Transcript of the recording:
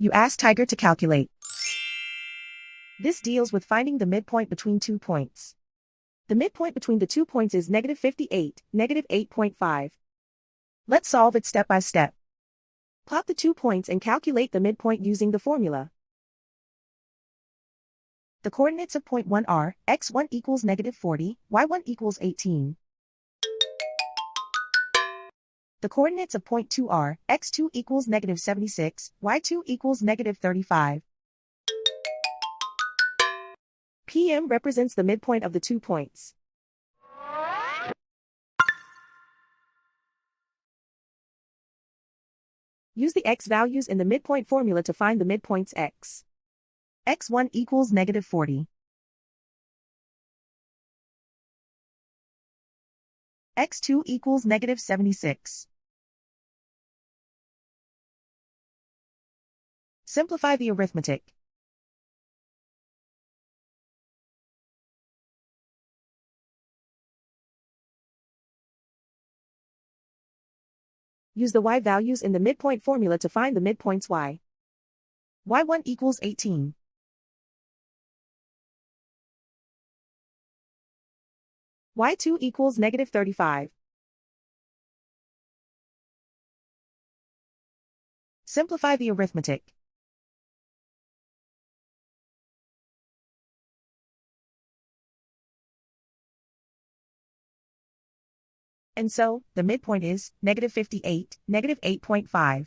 You ask Tiger to calculate. This deals with finding the midpoint between 2 points. The midpoint between the 2 points is -58, -8.5. Let's solve it step by step. Plot the 2 points and calculate the midpoint using the formula. The coordinates of point 1 are, x1 equals -40, y1 equals 18. The coordinates of point 2 are, x2 equals -76, y2 equals -35. PM represents the midpoint of the 2 points. Use the x values in the midpoint formula to find the midpoints x. x1 equals -40. x2 equals -76. Simplify the arithmetic. Use the y values in the midpoint formula to find the midpoints y. y1 equals 18. y2 equals -35. Simplify the arithmetic. And so, the midpoint is -58, -8.5.